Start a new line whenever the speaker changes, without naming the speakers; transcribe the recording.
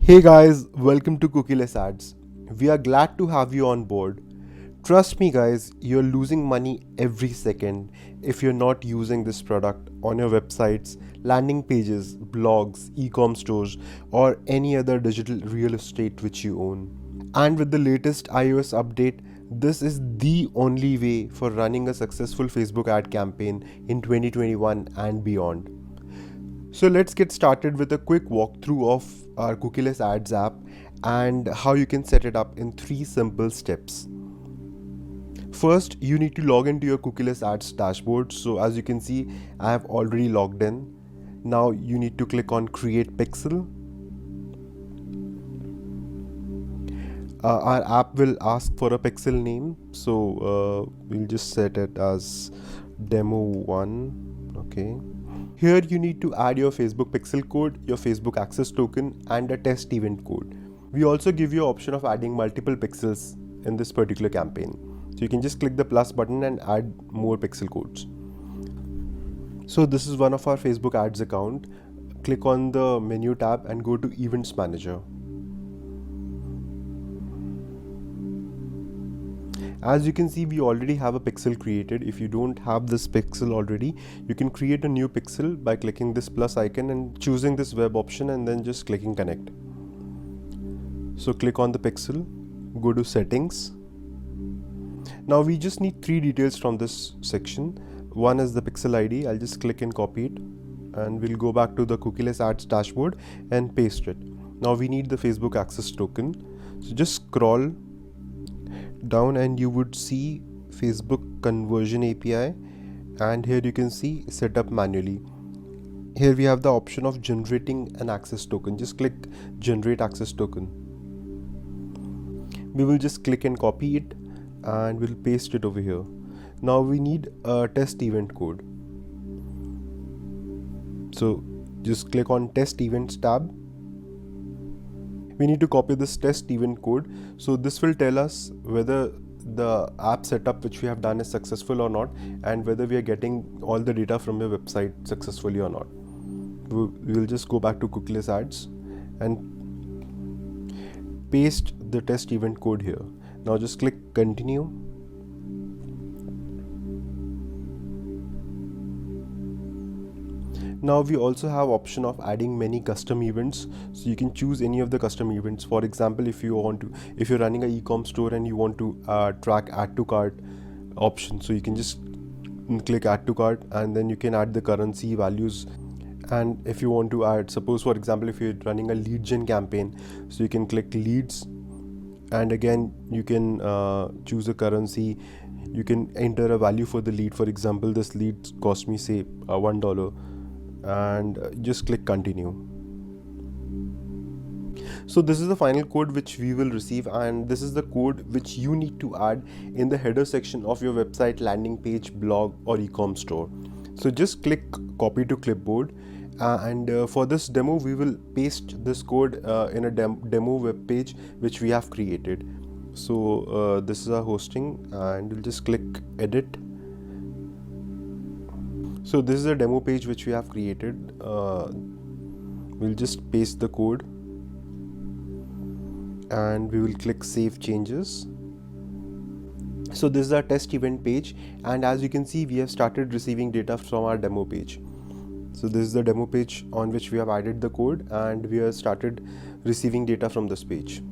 Hey guys, welcome to Cookieless Ads. We are glad to have you on board. Trust me, guys, you're losing money every second if you're not using this product on your websites, landing pages, blogs, e-com stores, or any other digital real estate which you own. And with the latest iOS update, this is the only way for running a successful Facebook ad campaign in 2021 and beyond. So let's get started with a quick walkthrough of our Cookieless Ads app and how you can set it up in 3 simple steps. First, you need to log into your Cookieless Ads dashboard. So as you can see, I have already logged in. Now you need to click on Create Pixel. Our app will ask for a pixel name. So we'll just set it as Demo1. Okay. Here you need to add your Facebook pixel code, your Facebook access token, and a test event code. We also give you an option of adding multiple pixels in this particular campaign. So you can just click the plus button and add more pixel codes. So this is one of our Facebook ads account. Click on the menu tab and go to Events Manager. As you can see, we already have a pixel created. If you don't have this pixel already, you can create a new pixel by clicking this plus icon and choosing this web option and then just clicking connect. So click on the pixel, go to settings. Now we just need 3 details from this section. One is the pixel ID. I'll just click and copy it and we'll go back to the Cookieless Ads dashboard and paste it. Now we need the Facebook access token. So just scroll down and you would see Facebook conversion API, and here you can see setup manually. Here we have the option of generating an access token. Just click generate access token. We will just click and copy it and we'll paste it over here. Now we need a test event code. So just click on test events tab. We need to copy this test event code. So this will tell us whether the app setup which we have done is successful or not, and whether we are getting all the data from your website successfully or not. We will just go back to Cookieless Ads and paste the test event code here. Now just click continue. Now we also have option of adding many custom events, so you can choose any of the custom events. For example, if you're running an e-com store and you want to track add to cart option, so you can just click add to cart and then you can add the currency values. And if you want to add, suppose for example, if you're running a lead gen campaign, so you can click leads and again you can choose a currency. You can enter a value for the lead. For example, this lead cost me say $1, and just click continue. So this is the final code which we will receive, and this is the code which you need to add in the header section of your website, landing page, blog, or e-com store. So just click copy to clipboard, and for this demo we will paste this code in a demo web page which we have created. So this is our hosting, and we'll just click edit. So this is a demo page which we have created. We'll just paste the code and we will click save changes. So this is our test event page, and as you can see, we have started receiving data from our demo page. So this is the demo page on which we have added the code, and we have started receiving data from this page.